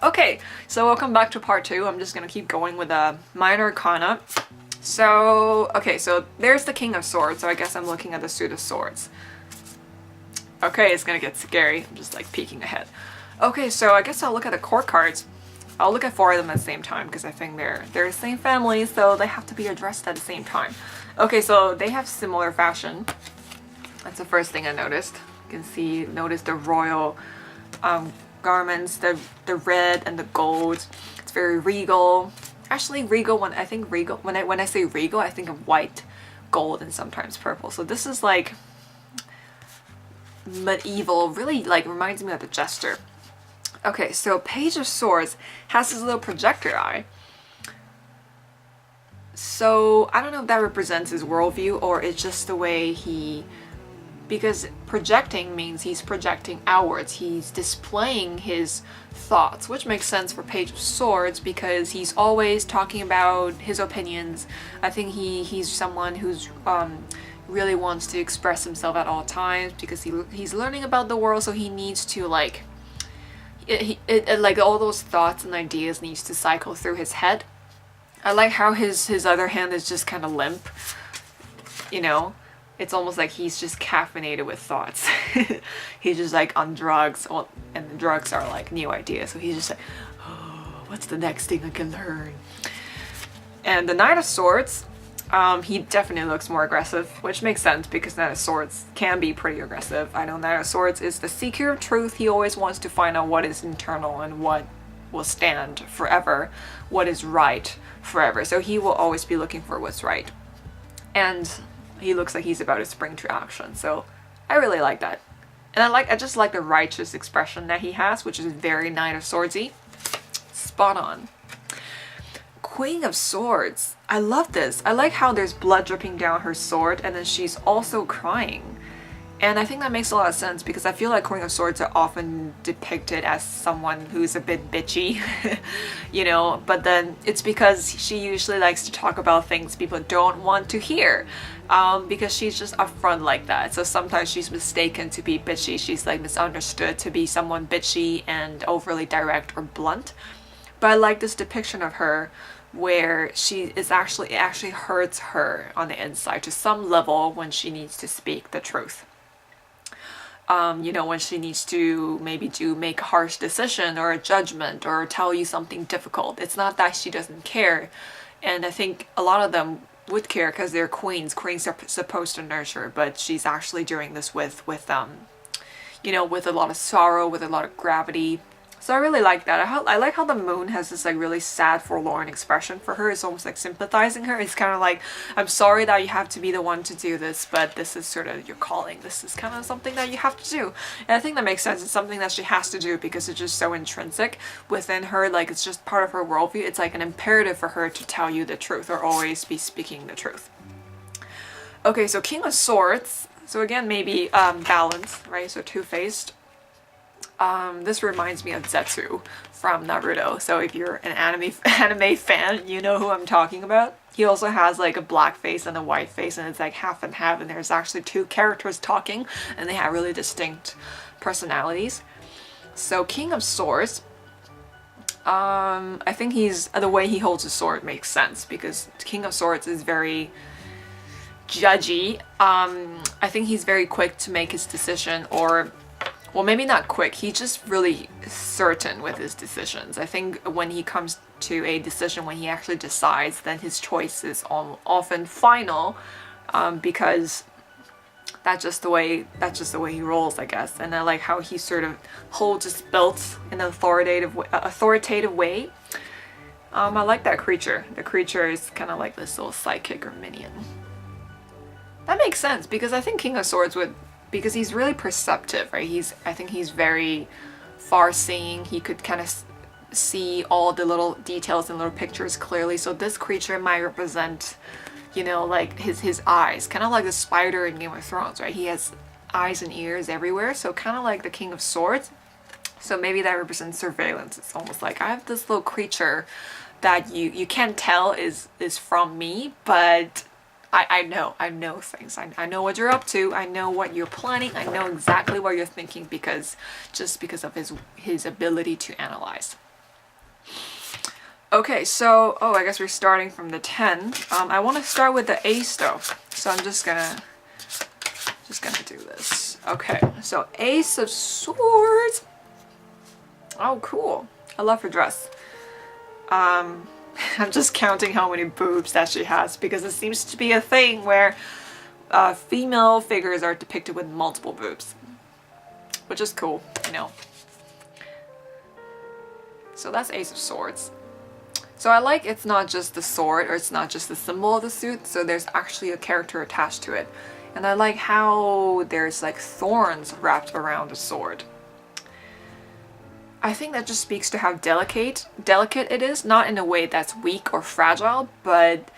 Okay, so welcome back to part 2. I'm just gonna keep going with a minor arcana. So, okay, so there's the King of Swords, so I guess I'm looking at the Suit of Swords. Okay, it's gonna get scary. I'm just like peeking ahead. Okay, so I guess I'll look at the court cards. I'll look at 4 of them at the same time because I think they're the same family, so they have to be addressed at the same time. Okay, so they have similar fashion. That's the first thing I noticed. You can notice the royal garments, the red and the gold. It's very regal. Actually, regal. When I say regal, I think of white, gold, and sometimes purple. So this is like medieval. Really, like reminds me of the Jester. Okay, so Page of Swords has this little projector eye. So I don't know if that represents his worldview or it's just the way he. Because projecting means he's projecting outwards. He's displaying his thoughts, which makes sense for Page of Swords because he's always talking about his opinions. I think he's someone who's really wants to express himself at all times because he's learning about the world, so he needs to like like all those thoughts and ideas needs to cycle through his head. I like how his other hand is just kind of limp, you know. It's almost like he's just caffeinated with thoughts. He's just like on drugs, and the drugs are like new ideas. So he's just like, oh, what's the next thing I can learn? And the Knight of Swords, he definitely looks more aggressive, which makes sense because Knight of Swords can be pretty aggressive. I know Knight of Swords is the seeker of truth. He always wants to find out what is internal and what will stand forever, what is right forever. So he will always be looking for what's right. And he looks like he's about to spring to action, so I really like that. And I just like the righteous expression that he has, which is very Knight of Swordsy. Spot on. Queen of Swords. I love this. I like how there's blood dripping down her sword and then she's also crying. And I think that makes a lot of sense because I feel like Queen of Swords are often depicted as someone who's a bit bitchy, you know, but then it's because she usually likes to talk about things people don't want to hear, because she's just upfront like that. So sometimes she's mistaken to be bitchy. She's like misunderstood to be someone bitchy and overly direct or blunt. But I like this depiction of her where it actually hurts her on the inside to some level when she needs to speak the truth. You know, when she needs to maybe make a harsh decision or a judgment or tell you something difficult. It's not that she doesn't care. And I think a lot of them would care because they're queens. Queens are supposed to nurture, but she's actually doing this with you know, with a lot of sorrow, with a lot of gravity. So I really like that. I like how the moon has this like really sad, forlorn expression for her. It's almost like sympathizing her. It's kind of like, I'm sorry that you have to be the one to do this, but this is sort of your calling. This is kind of something that you have to do. And I think that makes sense. It's something that she has to do because it's just so intrinsic within her. Like it's just part of her worldview. It's like an imperative for her to tell you the truth or always be speaking the truth. Okay, so King of Swords. So again, maybe balance, right? So two-faced. This reminds me of Zetsu from Naruto. So if you're an anime fan, you know who I'm talking about. He also has like a black face and a white face, and it's like half and half, and there's actually 2 characters talking, and they have really distinct personalities. So King of Swords, I think the way he holds his sword makes sense because King of Swords is very judgy. I think he's very quick to make his decision, or well, maybe not quick, he's just really certain with his decisions. I think when he comes to a decision, when he actually decides, then his choice is often final, because that's just the way he rolls, I guess. And I like how he sort of holds his belt in an authoritative way. I like that creature. The creature is kind of like this little sidekick or minion. That makes sense because I think King of Swords because he's really perceptive, right? I think he's very far-seeing. He could kind of see all the little details and little pictures clearly. So this creature might represent, you know, like his eyes, kind of like the spider in Game of Thrones, right? He has eyes and ears everywhere, so kind of like the King of Swords. So maybe that represents surveillance. It's almost like I have this little creature that you can't tell is from me, but I know things. I know what you're up to. I know what you're planning. I know exactly what you're thinking because of his ability to analyze. Okay, so, oh, I guess we're starting from the 10. I want to start with the ace though. So I'm just gonna do this. Okay, so Ace of Swords. Oh, cool. I love her dress. I'm just counting how many boobs that she has because it seems to be a thing where female figures are depicted with multiple boobs, which is cool, you know. So that's Ace of Swords. So I like it's not just the sword or it's not just the symbol of the suit, so there's actually a character attached to it. And I like how there's like thorns wrapped around the sword. I think that just speaks to how delicate it is, not in a way that's weak or fragile, but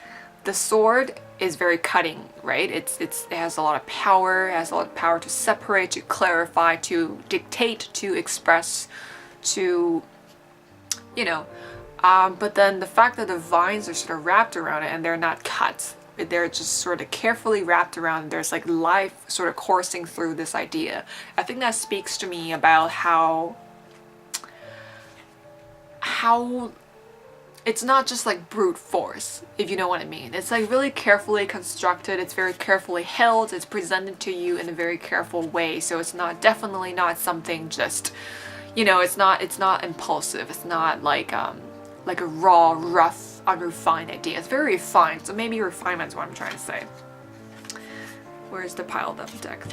the sword is very cutting, right? It has a lot of power, it has a lot of power to separate, to clarify, to dictate, to express, to, you know, but then the fact that the vines are sort of wrapped around it and they're not cut, they're just sort of carefully wrapped around, there's like life sort of coursing through this idea. I think that speaks to me about how it's not just like brute force, if you know what I mean. It's like really carefully constructed, it's very carefully held, it's presented to you in a very careful way, so it's not, definitely not something just, you know, it's not impulsive, it's not like a raw, rough, unrefined idea. It's very refined, so maybe refinement is what I'm trying to say. Where's the piled up deck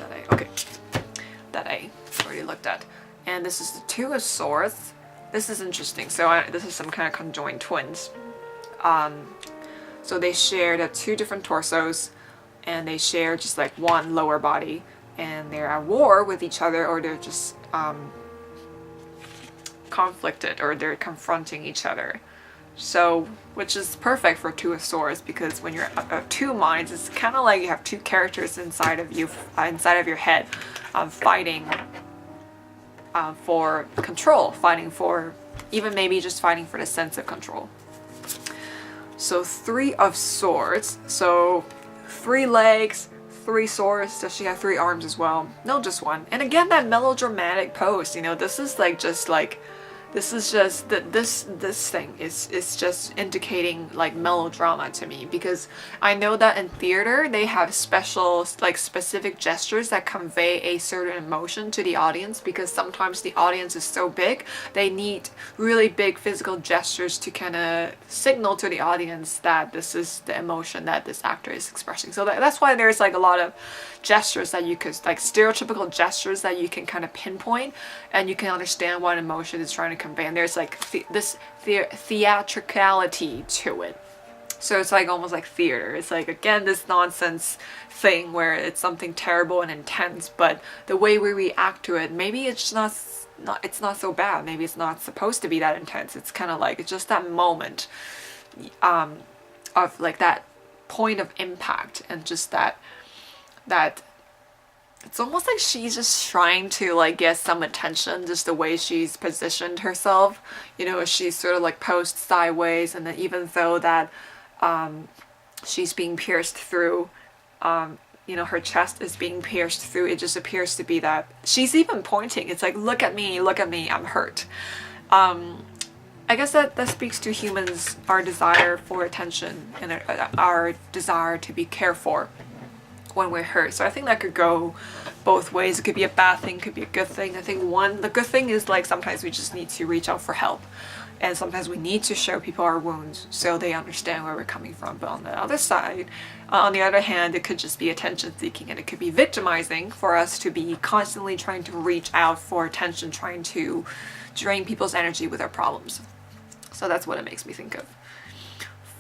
that I already looked at? And this is the Two of Swords. This is interesting. So this is some kind of conjoined twins. So they share the two different torsos, and they share just like one lower body, and they're at war with each other, or they're just conflicted, or they're confronting each other. So, which is perfect for Two of Swords, because when you're two minds, it's kind of like you have two characters inside of you, inside of your head, fighting for control, fighting for, even maybe just fighting for the sense of control. So Three of Swords, so 3 legs, 3 swords. Does she have 3 arms as well? No, just 1. And again, that melodramatic pose, you know, this is like just like, this is just this thing is just indicating like melodrama to me, because I know that in theater they have special, like specific gestures that convey a certain emotion to the audience, because sometimes the audience is so big they need really big physical gestures to kind of signal to the audience that this is the emotion that this actor is expressing. So that's why there's like a lot of gestures that you could, like stereotypical gestures that you can kind of pinpoint and you can understand what emotion is trying to convey, and there's like this theatricality to it. So it's like almost like theater. It's like, again, this nonsense thing where it's something terrible and intense, but the way we react to it, maybe it's not so bad. Maybe it's not supposed to be that intense. It's kind of like, it's just that moment of like that point of impact, and just that it's almost like she's just trying to like get some attention, just the way she's positioned herself. You know, she's sort of like posed sideways, and then even though that she's being pierced through, you know, her chest is being pierced through, it just appears to be that she's even pointing. It's like, look at me, I'm hurt. I guess that speaks to humans, our desire for attention and our desire to be cared for when we're hurt. So I think that could go both ways. It could be a bad thing, could be a good thing. I think the good thing is like sometimes we just need to reach out for help, and sometimes we need to show people our wounds so they understand where we're coming from. But on the other side, on the other hand, it could just be attention seeking, and it could be victimizing for us to be constantly trying to reach out for attention, trying to drain people's energy with our problems. So that's what it makes me think of.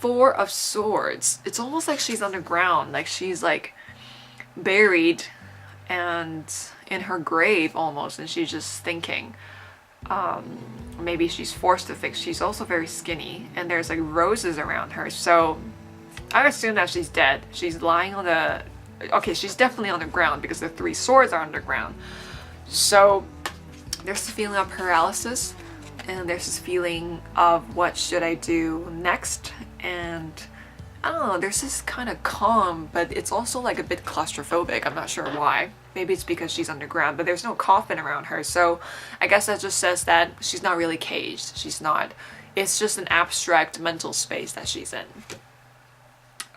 Four of Swords. It's almost like she's underground, like she's like buried and in her grave almost, and she's just thinking. Maybe she's forced to think. She's also very skinny, and there's like roses around her, so I assume that she's dead. She's lying on the, okay, she's definitely on the ground because the 3 swords are underground. So there's this feeling of paralysis, and there's this feeling of what should I do next, and I don't know, there's this kind of calm, but it's also like a bit claustrophobic. I'm not sure why. Maybe it's because she's underground, but there's no coffin around her. So I guess that just says that she's not really caged. She's not It's just an abstract mental space that she's in.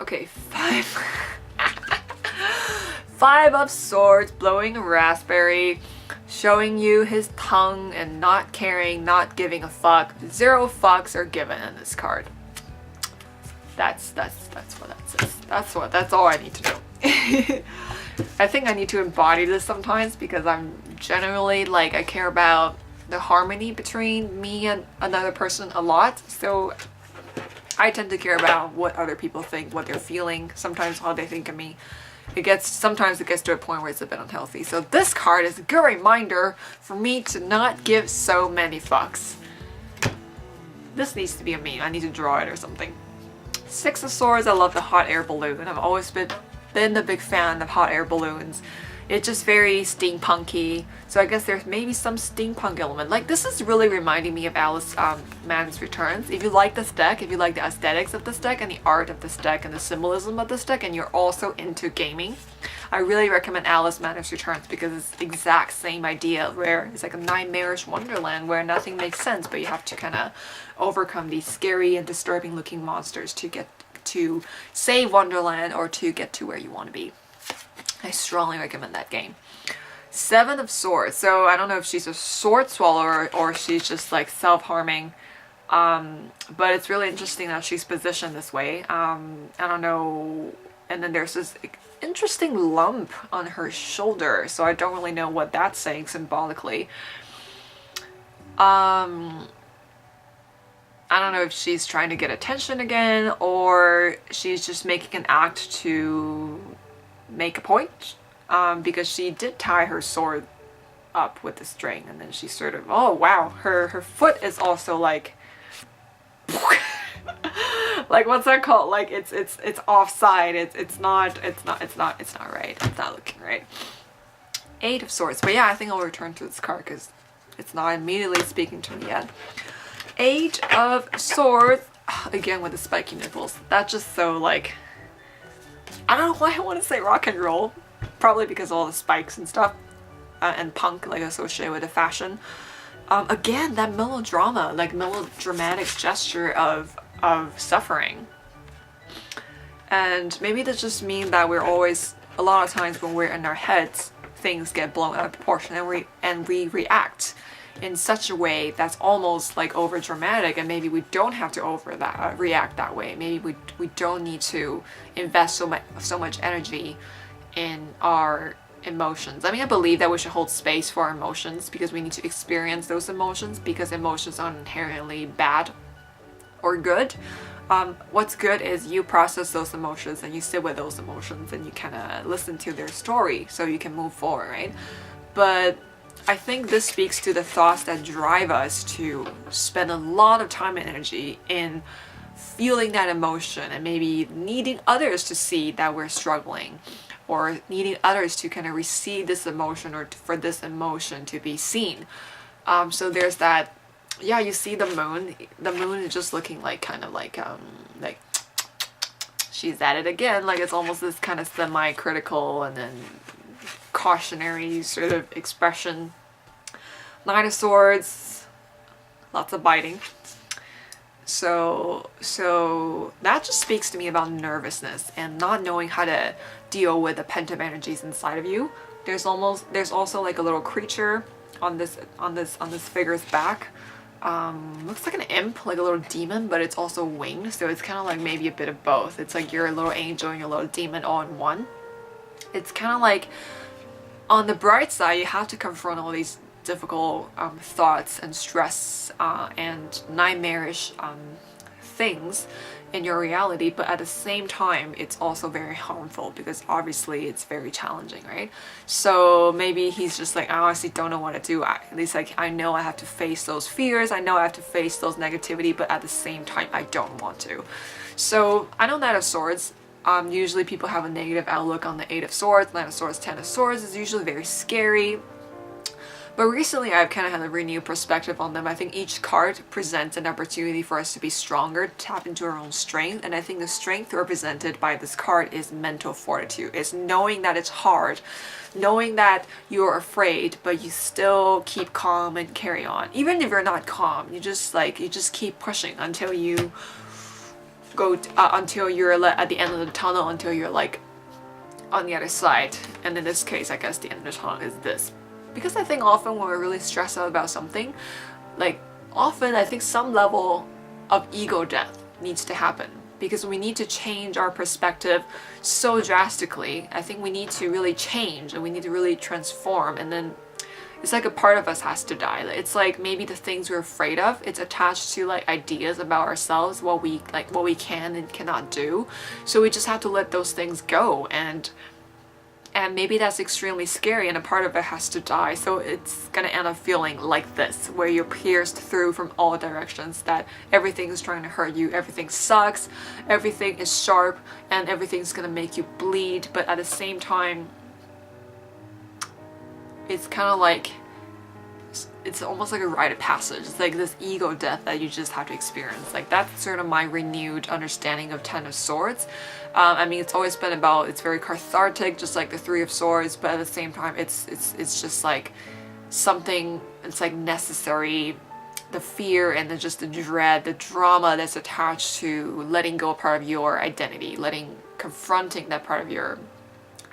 Okay, 5. 5 of Swords, blowing a raspberry, showing you his tongue and not caring, not giving a fuck. 0 fucks are given in this card. That's what that says. That's all I need to know. I think I need to embody this sometimes because I'm generally like, I care about the harmony between me and another person a lot. So I tend to care about what other people think, what they're feeling, sometimes how they think of me. Sometimes it gets to a point where it's a bit unhealthy. So this card is a good reminder for me to not give so many fucks. This needs to be a meme. I need to draw it or something. 6 of Swords, I love the hot air balloon. I've always been a big fan of hot air balloons. It's just very steampunky. So I guess there's maybe some steampunk element. Like, this is really reminding me of Alice Mann's Returns. If you like this deck, if you like the aesthetics of this deck and the art of this deck and the symbolism of this deck, and you're also into gaming, I really recommend Alice Mann's Returns because it's the exact same idea where it's like a nightmarish wonderland where nothing makes sense, but you have to kind of overcome these scary and disturbing looking monsters to get to save Wonderland or to get to where you want to be. I strongly recommend that game. 7 of Swords. So I don't know if she's a sword swallower or she's just like self-harming. But it's really interesting that she's positioned this way. I don't know. And then there's this interesting lump on her shoulder. So I don't really know what that's saying symbolically. I don't know if she's trying to get attention again or she's just making an act to make a point, because she did tie her sword up with the string and then she sort of, oh wow, her foot is also like like, what's that called, like it's offside, it's not right, it's not looking right. 8 of Swords, but yeah, I think I'll return to this card because it's not immediately speaking to me yet. 8 of Swords, again with the spiky nipples. That's just so like, I don't know why I want to say rock and roll. Probably because of all the spikes and stuff. And punk, like associated with the fashion. Again, that melodrama, like melodramatic gesture of suffering. And maybe that just means that we're always, a lot of times when we're in our heads, things get blown out of proportion and we react in such a way that's almost like over dramatic, and maybe we don't have to react that way. Maybe we don't need to invest so much energy in our emotions. I mean, I believe that we should hold space for our emotions because we need to experience those emotions, because emotions aren't inherently bad or good. What's good is you process those emotions and you sit with those emotions and you kind of listen to their story so you can move forward, right? But I think this speaks to the thoughts that drive us to spend a lot of time and energy in feeling that emotion and maybe needing others to see that we're struggling, or needing others to kind of receive this emotion or for this emotion to be seen. So there's that, yeah, you see the moon. The moon is just looking like kind of like she's at it again. Like it's almost this kind of semi-critical and then cautionary sort of expression. 9 of Swords, lots of biting. So that just speaks to me about nervousness and not knowing how to deal with the pent-up energies inside of you. There's also like a little creature on this figure's back. Looks like an imp, like a little demon, but it's also winged, so it's kind of like maybe a bit of both. It's like you're a little angel and you're a little demon all in one. It's kind of like, on the bright side, you have to confront all these difficult thoughts and stress and nightmarish things in your reality, but at the same time it's also very harmful because obviously it's very challenging, right? So maybe he's just like, I honestly don't know what to do. At least like I know I have to face those fears, I know I have to face those negativity, but at the same time I don't want to. So I know 9 of Swords, usually people have a negative outlook on the 8 of Swords. 9 of Swords, 10 of Swords is usually very scary. But recently I've kind of had a renewed perspective on them. I think each card presents an opportunity for us to be stronger, tap into our own strength. And I think the strength represented by this card is mental fortitude. It's knowing that it's hard, knowing that you're afraid, but you still keep calm and carry on. Even if you're not calm, you just keep pushing until you go, until you're at the end of the tunnel, until you're like on the other side. And in this case, I guess the end of the tunnel is this. Because I think often when we're really stressed out about something, like often I think some level of ego death needs to happen, because we need to change our perspective so drastically. I think we need to really change and we need to really transform, and then it's like a part of us has to die. It's like maybe the things we're afraid of, it's attached to like ideas about ourselves, what we can and cannot do. So we just have to let those things go, and maybe that's extremely scary, and a part of it has to die. So it's gonna end up feeling like this, where you're pierced through from all directions, that everything is trying to hurt you, everything sucks, everything is sharp, and everything's gonna make you bleed. But at the same time, it's kind of like, it's almost like a rite of passage. It's like this ego death that you just have to experience. Like that's sort of my renewed understanding of Ten of Swords. I mean, it's always been about, it's very cathartic, just like the Three of Swords, but at the same time, it's just like something, it's like necessary. The fear and then just the dread, the drama that's attached to letting go a part of your identity, confronting that part of your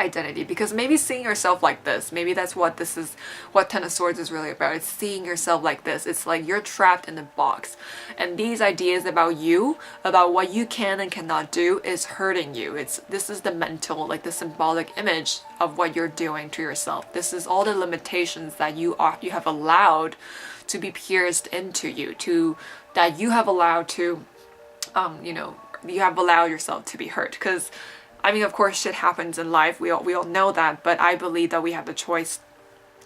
identity. Because maybe seeing yourself like this, maybe that's what this is, what Ten of Swords is really about. It's seeing yourself like this. It's like you're trapped in a box, and these ideas about you, about what you can and cannot do, is hurting you. This is the mental, like the symbolic image of what you're doing to yourself. This is all the limitations that you have allowed to be pierced into you, that you have allowed to you have allowed yourself to be hurt. Because I mean, of course, shit happens in life. We all know that, but I believe that we have the choice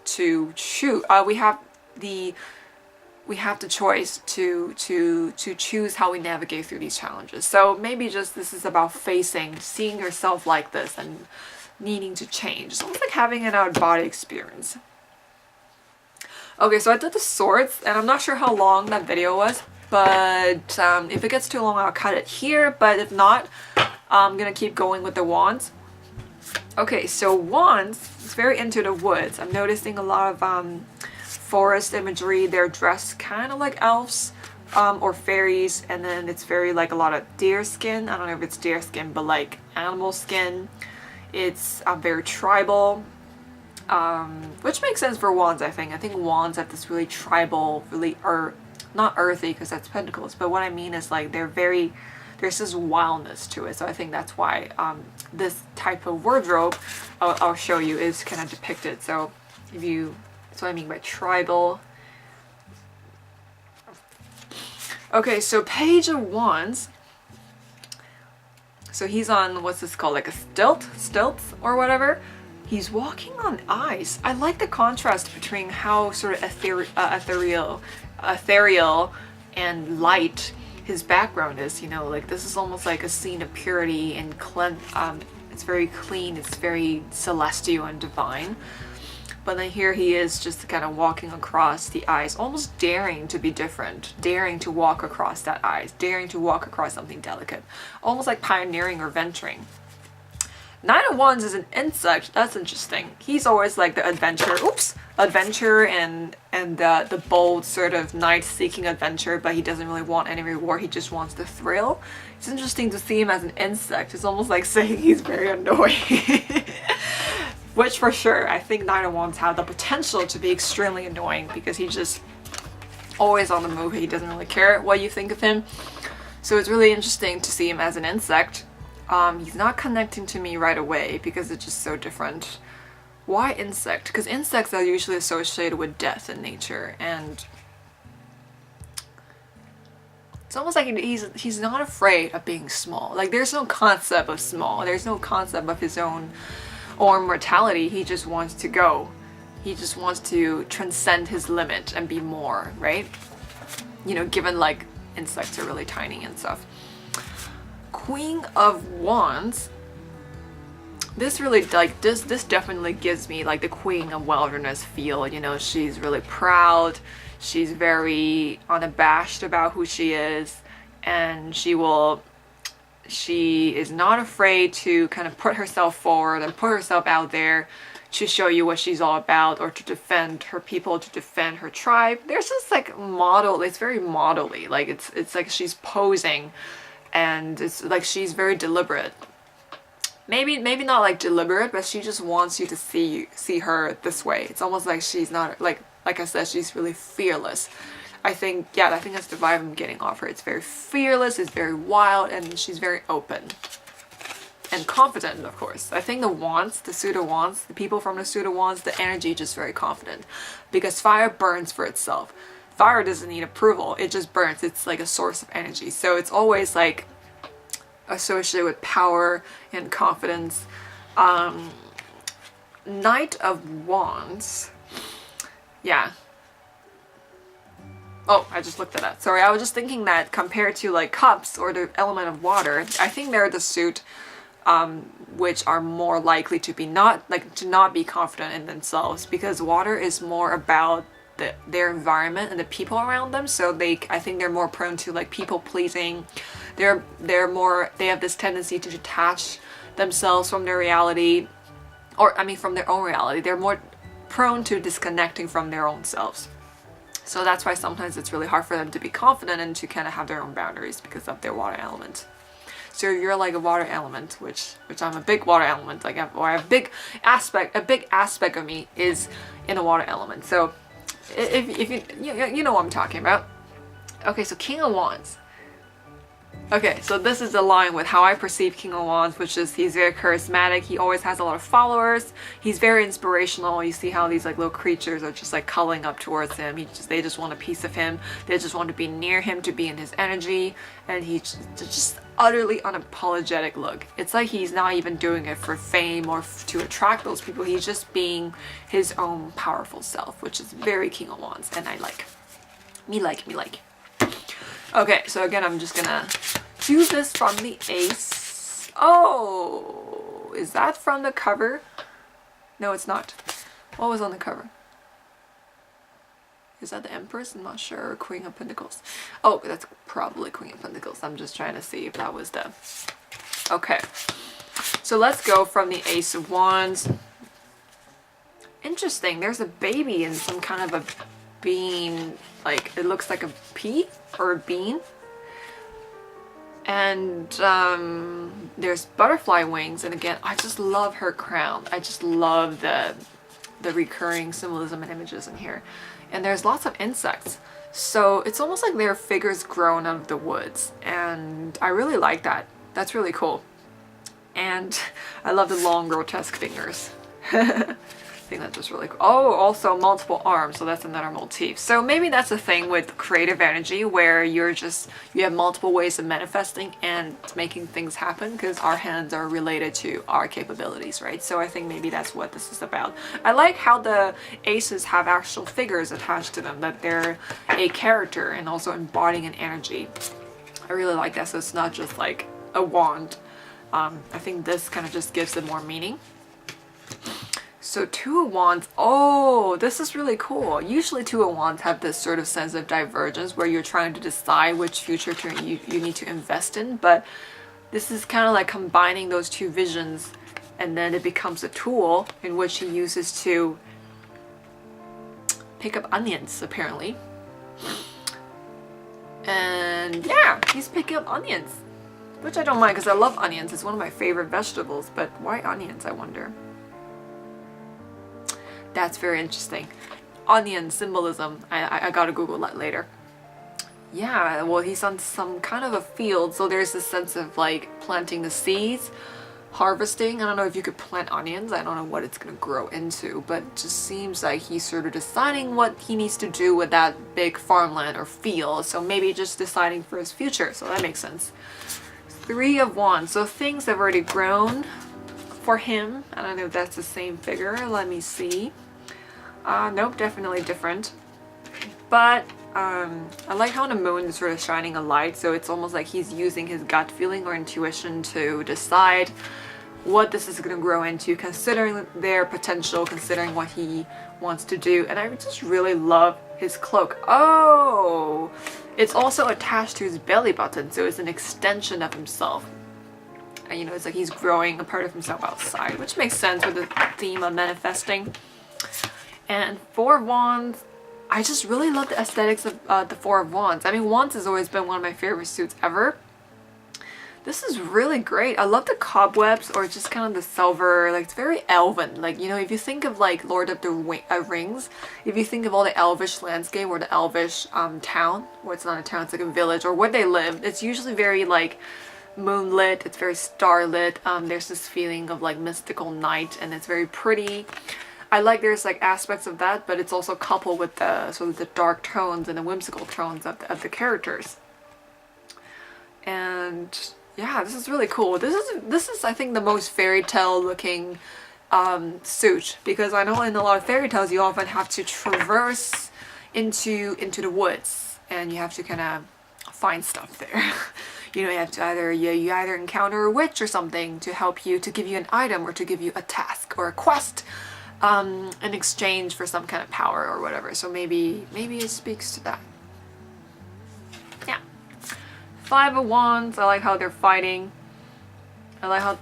to choose. We have the choice to choose how we navigate through these challenges. So maybe just this is about seeing yourself like this and needing to change. It's almost like having an out-of-body experience. Okay, so I did the swords, and I'm not sure how long that video was, but if it gets too long, I'll cut it here. But if not, I'm gonna keep going with the wands. Okay, so wands, it's very into the woods. I'm noticing a lot of forest imagery. They're dressed kind of like elves or fairies, and then it's very like a lot of deer skin. I don't know if it's deer skin, but like animal skin. It's very tribal, which makes sense for wands. I think wands have this really tribal, really not earthy, because that's pentacles, but what I mean is like there's this wildness to it. So I think that's why this type of wardrobe I'll show you is kind of depicted. So that's what I mean by tribal. Okay, so Page of Wands. So he's on, what's this called, like a stilts or whatever. He's walking on ice. I like the contrast between how sort of ethereal and light his background is, like this is almost like a scene of purity and it's very clean, it's very celestial and divine. But then here he is just kind of walking across the ice, almost daring to be different, daring to walk across that ice, daring to walk across something delicate, almost like pioneering or venturing. Nine of Wands is an insect. That's interesting. He's always like the adventure and the bold sort of knight-seeking adventure, but he doesn't really want any reward. He just wants the thrill. It's interesting to see him as an insect. It's almost like saying he's very annoying. Which for sure, I think Nine of Wands have the potential to be extremely annoying, because he's just always on the move. He doesn't really care what you think of him. So it's really interesting to see him as an insect. He's not connecting to me right away because it's just so different. Why insect? Because insects are usually associated with death in nature, and it's almost like he's not afraid of being small. Like there's no concept of small. There's no concept of his own or mortality. He just wants to go. He just wants to transcend his limit and be more, right? Given like insects are really tiny and stuff. Queen of Wands. This really, like, this definitely gives me like the Queen of Wilderness feel, you know. She's really proud, she's very unabashed about who she is, and she is not afraid to kind of put herself forward and put herself out there to show you what she's all about, or to defend her people, to defend her tribe. There's just like model, it's very model-y, like it's like she's posing, and it's like she's very deliberate. Maybe not like deliberate, but she just wants you to see her this way. It's almost like she's not, like I said, she's really fearless. I think that's the vibe I'm getting off her. It's very fearless, it's very wild, and she's very open. And confident, of course. I think the wands, the suit of wands, the people from the suit of wands, the energy just very confident. Because fire burns for itself. Fire doesn't need approval, it just burns. It's like a source of energy. So it's always like associated with power and confidence. Knight of Wands. Yeah. Oh, I just looked at that. Sorry, I was just thinking that compared to like cups or the element of water, I think they're the suit which are more likely to not be confident in themselves, because water is more about their environment and the people around them. So I think they're more prone to like people pleasing. They have this tendency to detach themselves from their reality, or I mean from their own reality. They're more prone to disconnecting from their own selves. So that's why sometimes it's really hard for them to be confident and to kind of have their own boundaries because of their water element. So you're like a water element, which I'm a big water element. Like I have a big aspect of me is in a water element. So if you know what I'm talking about. Okay, so King of Wands. Okay, so this is aligned with how I perceive King of Wands, which is he's very charismatic. He always has a lot of followers. He's very inspirational. You see how these like little creatures are just like cuddling up towards him. They just want a piece of him. They just want to be near him, to be in his energy. And he's just utterly unapologetic look. It's like he's not even doing it for fame or to attract those people. He's just being his own powerful self, which is very King of Wands, and I like. Me like. Okay, so again, I'm just gonna do this from the Ace. Oh, is that from the cover? No, it's not. What was on the cover? Is that the Empress? I'm not sure. Or Queen of Pentacles. Oh, that's probably Queen of Pentacles. I'm just trying to see if that was the... Okay. So let's go from the Ace of Wands. Interesting. There's a baby in some kind of a bean. Like, it looks like a pea or a bean. And there's butterfly wings. And again, I just love her crown. I just love the recurring symbolism and images in here. And there's lots of insects, so it's almost like they're figures grown out of the woods, and I really like that. That's really cool. And I love the long grotesque fingers. I think that's just really cool. Oh, also multiple arms, so that's another motif. So maybe that's the thing with creative energy, where you have multiple ways of manifesting and making things happen, because our hands are related to our capabilities, right? So I think maybe that's what this is about. I like how the aces have actual figures attached to them, that they're a character and also embodying an energy. I really like that, so it's not just like a wand. I think this kind of just gives it more meaning. So Two of Wands, oh, this is really cool. Usually Two of Wands have this sort of sense of divergence where you're trying to decide which future turn you need to invest in, but this is kind of like combining those two visions, and then it becomes a tool in which he uses to pick up onions, apparently. And yeah, he's picking up onions, which I don't mind because I love onions. It's one of my favorite vegetables, but why onions, I wonder? That's very interesting. Onion symbolism. I gotta Google that later. Yeah, well, he's on some kind of a field, so there's this sense of like planting the seeds, harvesting. I don't know if you could plant onions. I don't know what it's gonna grow into, but it just seems like he's sort of deciding what he needs to do with that big farmland or field. So maybe just deciding for his future. So that makes sense. Three of Wands. So things have already grown for him. I don't know if that's the same figure. Let me see. Nope, definitely different. But I like how the moon is sort of shining a light, so it's almost like he's using his gut feeling or intuition to decide what this is going to grow into, considering their potential, considering what he wants to do. And I just really love his cloak. Oh, it's also attached to his belly button, so it's an extension of himself. And you know, it's like he's growing a part of himself outside, which makes sense with the theme of manifesting. And Four of Wands, I just really love the aesthetics of the Four of Wands. I mean, Wands has always been one of my favorite suits ever. This is really great. I love the cobwebs, or just kind of the silver, like it's very elven. Like, you know, if you think of like Lord of the Rings, if you think of all the elvish landscape or the elvish town, or it's not a town, it's like a village, or where they live, it's usually very like moonlit, it's very starlit. There's this feeling of like mystical night, and it's very pretty. I like there's like aspects of that, but it's also coupled with the sort of the dark tones and the whimsical tones of the and yeah, this is really cool. This is I think the most fairy tale looking suit, because I know in a lot of fairy tales you often have to traverse into the woods, and you have to kind of find stuff there. You know, you have to you either encounter a witch or something to help you, to give you an item or to give you a task or a quest in exchange for some kind of power or whatever. So maybe it speaks to that. Yeah. Five of Wands, I like how they're fighting. I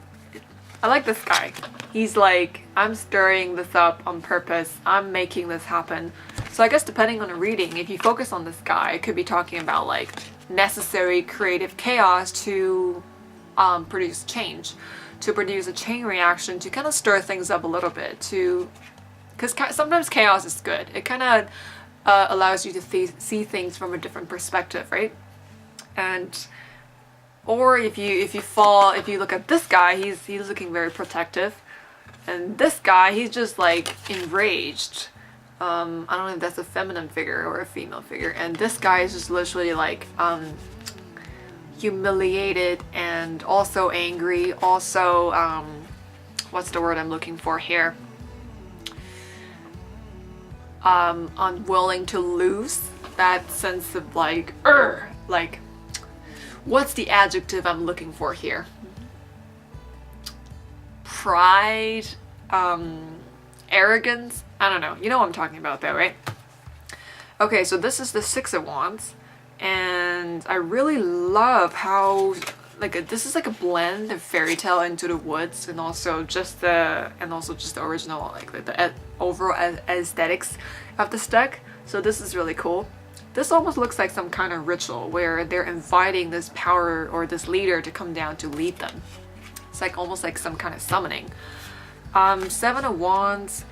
like this guy. He's like, I'm stirring this up on purpose. I'm making this happen. So I guess depending on the reading, if you focus on this guy, it could be talking about like necessary creative chaos to produce change, to produce a chain reaction, to kind of stir things up a little bit, because sometimes chaos is good. It kind of allows you to see things from a different perspective, right? And or if you look at this guy, he's looking very protective, and this guy, he's just like enraged. I don't know if that's a feminine figure or a female figure, and this guy is just literally like humiliated and also angry, also what's the word I'm looking for here? Unwilling to lose, that sense of like what's the adjective I'm looking for here? Pride, arrogance, I don't know. You know what I'm talking about though, right? Okay, so this is the Six of Wands, and I really love how this is like a blend of fairy tale into the woods, and also just the original like the overall aesthetics of this deck. So this is really cool. This almost looks like some kind of ritual where they're inviting this power or this leader to come down to lead them. It's like almost like some kind of summoning. Seven of Wands.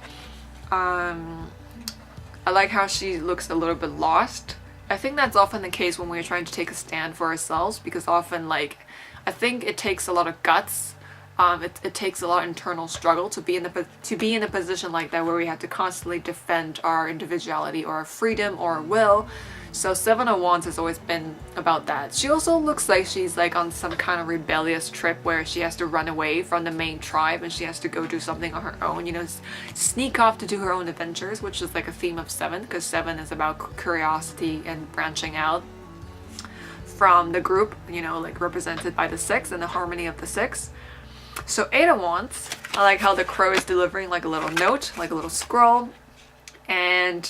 I like how she looks a little bit lost. I think that's often the case when we're trying to take a stand for ourselves, because often I think it takes a lot of guts. It takes a lot of internal struggle to be in a position like that, where we have to constantly defend our individuality or our freedom or our will. So Seven of Wands has always been about that. She also looks like she's like on some kind of rebellious trip where she has to run away from the main tribe, and she has to go do something on her own, you know, sneak off to do her own adventures, which is like a theme of Seven, because Seven is about curiosity and branching out from the group, you know, like represented by the Six and the harmony of the Six. So Eight of Wands, I like how the crow is delivering like a little note, like a little scroll. And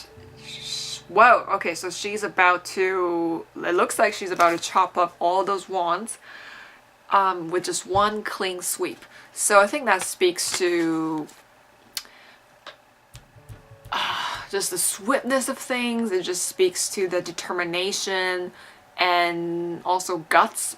whoa, okay, so she's about to, it looks like she's about to chop up all those wands with just one clean sweep. So I think that speaks to just the swiftness of things. It just speaks to the determination and also guts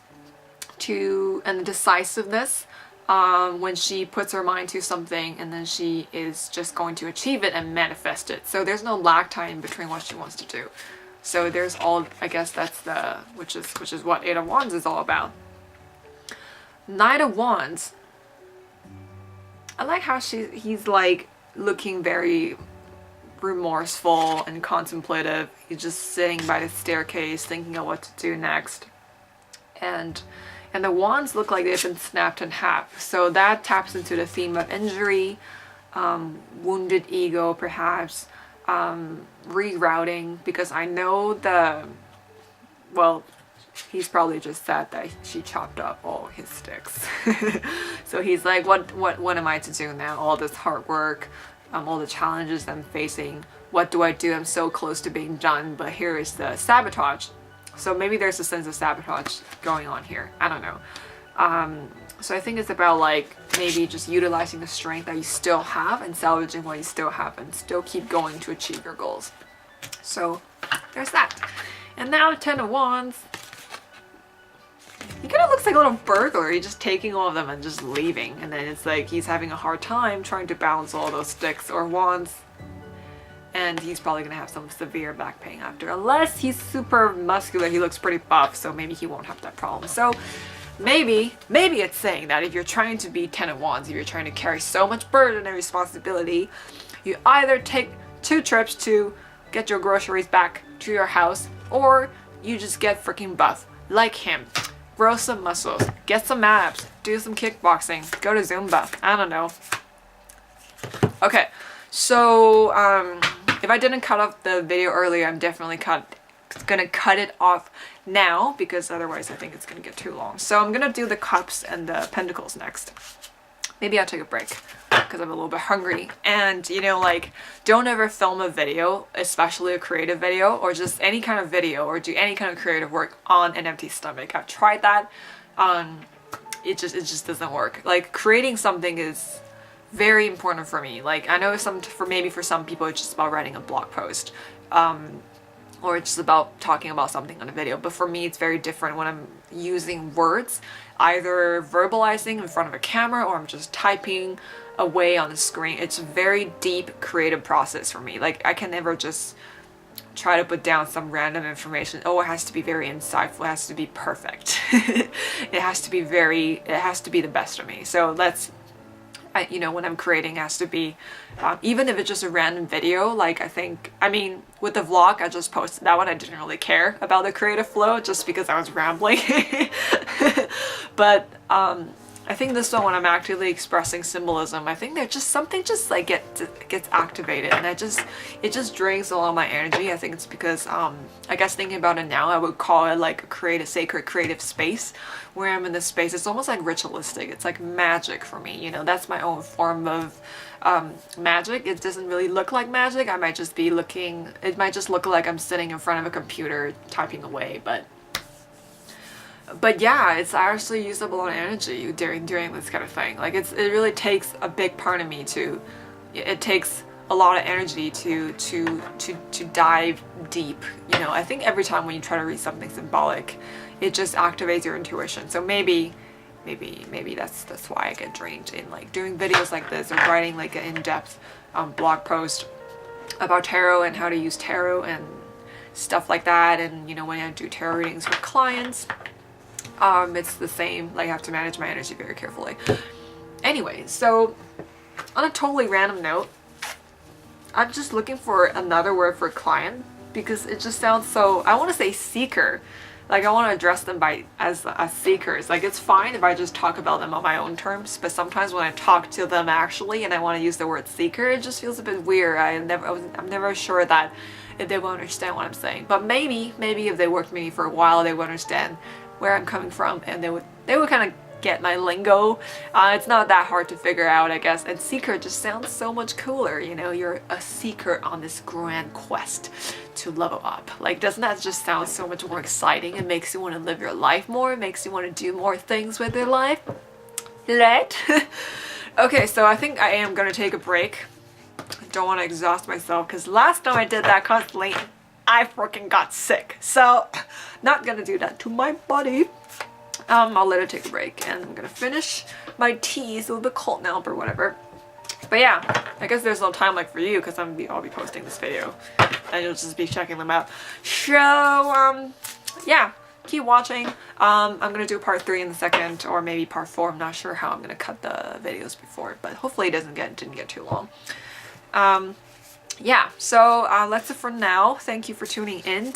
and the decisiveness. When she puts her mind to something, and then she is just going to achieve it and manifest it. So there's no lag time between what she wants to do. So there's all, I guess that's which is what Eight of Wands is all about. Knight of Wands. I like how he's like looking very remorseful and contemplative. He's just sitting by the staircase thinking of what to do next. And the wands look like they've been snapped in half. So that taps into the theme of injury, wounded ego perhaps, rerouting, because I know he's probably just sad that she chopped up all his sticks. So he's like, what am I to do now? All this hard work, all the challenges I'm facing. What do I do? I'm so close to being done, but here is the sabotage. So maybe there's a sense of sabotage going on here. I don't know. So I think it's about like maybe just utilizing the strength that you still have and salvaging what you still have and still keep going to achieve your goals. So there's that. And now 10 of Wands. He kind of looks like a little burglar. He's just taking all of them and just leaving. And then it's like he's having a hard time trying to balance all those sticks or wands. And he's probably going to have some severe back pain after. Unless he's super muscular, he looks pretty buff, so maybe he won't have that problem. So maybe it's saying that if you're trying to be 10 of Wands, if you're trying to carry so much burden and responsibility, you either take 2 trips to get your groceries back to your house, or you just get freaking buff like him. Grow some muscles, get some abs, do some kickboxing, go to Zumba. I don't know. Okay, so if I didn't cut off the video earlier, I'm definitely gonna cut it off now, because otherwise I think it's gonna get too long. So I'm gonna do the cups and the pentacles next. Maybe I'll take a break because I'm a little bit hungry. And you know, like, don't ever film a video, especially a creative video or just any kind of video or do any kind of creative work on an empty stomach. I've tried that. It just doesn't work. Like, creating something is very important for me. Like, I know for some people it's just about writing a blog post, or it's just about talking about something on a video. But for me, it's very different when I'm using words, either verbalizing in front of a camera or I'm just typing away on the screen. It's a very deep creative process for me. Like, I can never just try to put down some random information. Oh, it has to be very insightful. It has to be perfect. It has to be the best of me. So you know, when I'm creating, it has to be, even if it's just a random video, like I mean, with the vlog, I just posted that one. I didn't really care about the creative flow just because I was rambling. But I think this one, when I'm actively expressing symbolism, I think there's just something just like gets activated, and it just drains a lot of my energy. I think it's because I guess thinking about it now, I would call it like a sacred creative space where I'm in this space. It's almost like ritualistic. It's like magic for me, you know. That's my own form of magic. It doesn't really look like magic. It might just look like I'm sitting in front of a computer typing away, but yeah, it's actually used up a lot of energy during this kind of thing. Like, it really takes a big part of me it takes a lot of energy to dive deep. You know, I think every time when you try to read something symbolic, it just activates your intuition. So maybe that's why I get drained in like doing videos like this or writing like an in-depth blog post about tarot and how to use tarot and stuff like that. And you know, when I do tarot readings for clients, it's the same. Like, I have to manage my energy very carefully. Anyway, so on a totally random note, I'm just looking for another word for client because it just sounds so, I want to say seeker. Like, I want to address them as seekers. Like, it's fine if I just talk about them on my own terms, but sometimes when I talk to them actually and I want to use the word seeker, it just feels a bit weird. I'm never sure that if they will understand what I'm saying. But maybe if they worked with me for a while, they would understand where I'm coming from, and they would kind of get my lingo. It's not that hard to figure out, I guess. And seeker just sounds so much cooler, you know. You're a seeker on this grand quest to level up. Like, doesn't that just sound so much more exciting? It makes you want to live your life more. It makes you want to do more things with your life, right? Okay, so I think I am gonna take a break. I don't want to exhaust myself because last time I did that constantly, I freaking got sick. So not gonna do that to my body. I'll let it take a break, and I'm gonna finish my tea. It's a little bit cold now, but whatever. But yeah, I guess there's no time like for you because I'll be posting this video and you'll just be checking them out. So yeah, keep watching. I'm gonna do part 3 in a second, or maybe part 4. I'm not sure how I'm gonna cut the videos before, but hopefully it didn't get too long. Yeah, so that's it for now. Thank you for tuning in.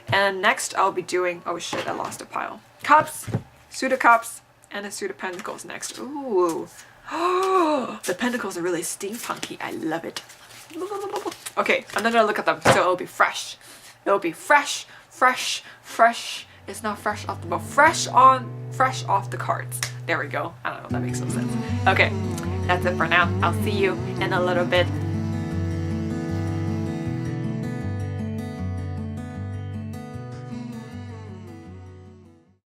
And next I'll be doing, oh shit, I lost a pile. Cups, suit of cups, and a suit of pentacles next. Ooh. Oh, the pentacles are really steampunky. I love it. Okay, I'm not gonna look at them, so it'll be fresh. It'll be fresh, It's not fresh off the boat. Fresh off the cards. There we go. I don't know if that makes some sense. Okay, that's it for now. I'll see you in a little bit.